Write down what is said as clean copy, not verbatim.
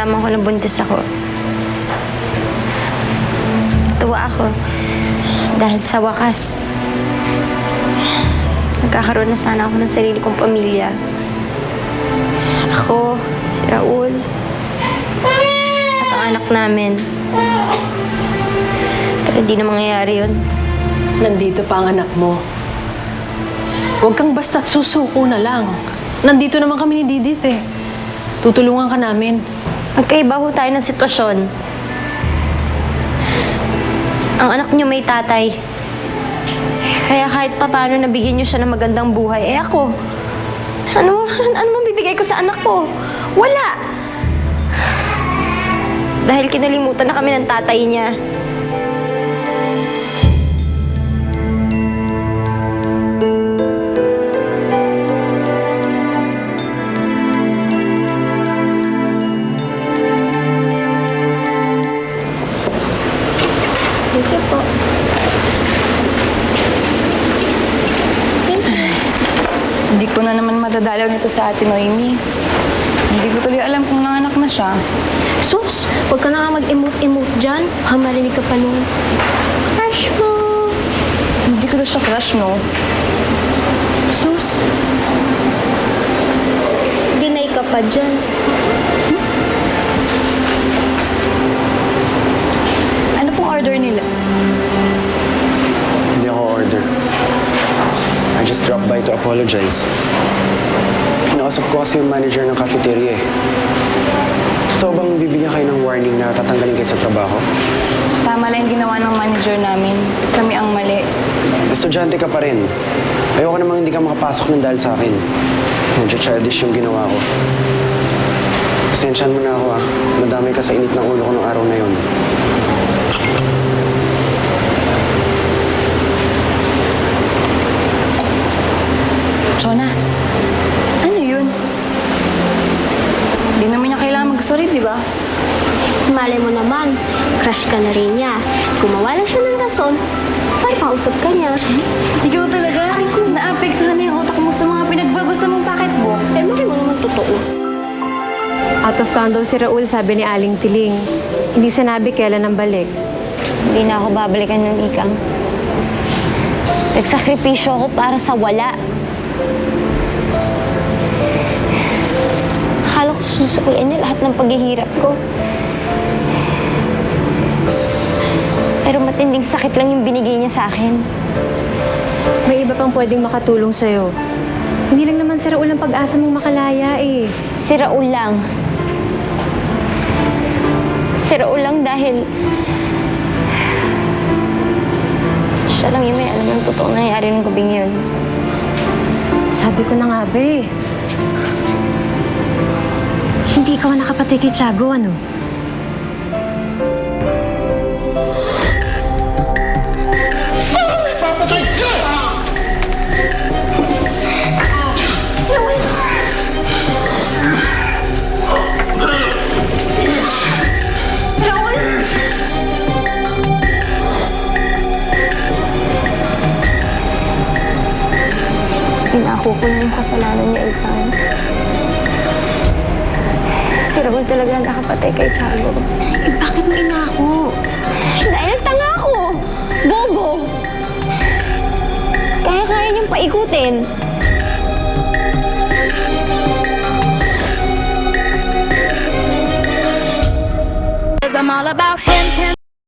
nalaman ko na buntis ako. Tuwa ako. Dahil sa wakas, nagkakaroon na sana ako ng sarili kong pamilya. Ako, si Raul, at ang anak namin. Pero hindi na mangyayari yun. Nandito pa ang anak mo. Huwag kang basta't susuko na lang. Nandito naman kami ni Didith eh. Tutulungan ka namin. Magkaiba ho tayo ng sitwasyon. Ang anak niyo may tatay. Kaya kahit papaano nabigyan niyo siya ng magandang buhay, eh ako, ano mong bibigay ko sa anak ko? Wala! Dahil kinalimutan na kami ng tatay niya. Thank you po. Hindi ko na naman matadalaw nito sa Ate Noemi. Hindi ko tuloy alam kung nanganak na siya. Sus, huwag ka na nga mag-emote-emote dyan. Baka marinig ka pa nung crush mo. Hindi ko na siya crush, no? Sus, dinay ka pa dyan. Ano pong order nila? Hindi ako order. I just dropped by to apologize. Kinausap ko kasi yung manager ng cafeteria eh. Totoo bang bibigyan kayo ng warning na tatanggalin kayo sa trabaho? Tama lang yung ginawa ng manager namin. Kami ang mali. Estudyante ka pa rin. Ayoko namang hindi ka makapasok ng dahil sa akin. Medyo childish yung ginawa ko. Pasensyahan mo na ako ah. Madamay ka sa init ng ulo ko ng araw na yun. Jonah, ano yun? Hindi naman niya kailangan mag-sorry, di ba? Malay mo naman, crush ka na rin niya. Gumawa lang siya ng rason para kausap ka niya. Ikaw talaga? Ay, kung naapektuhan na yung utak mo sa mga pinagbabasa mong pocketbook. Eh, malay mo naman totoo. Out of town daw si Raul, sabi ni Aling Tiling. Hindi sinabi kailan ang balik. Hindi na ako babalikan ng ikang. Nagsakripisyo ako para sa wala. Akala ko susukuin niya lahat ng paghihirap ko. Pero matinding sakit lang yung binigay niya sa akin. May iba pang pwedeng makatulong sa'yo. Hindi lang naman si Raul ang pag-asa mong makalaya eh. Si Raul lang. Si Raul lang dahil siya lang yung may alam ng totoo nangyari ng gabing yun. Sabi ko na nga, be. Hindi ikaw ang nakapatay kay Tiago, ano? Pinako ko na yung kasalanan niya, Ilkan. Si Raul talaga ang nakapatay kay Tiago. Eh, bakit mo inako? Dahil tanga ko! Bobo! Kaya-kaya niyang paikutin. I'm all about him.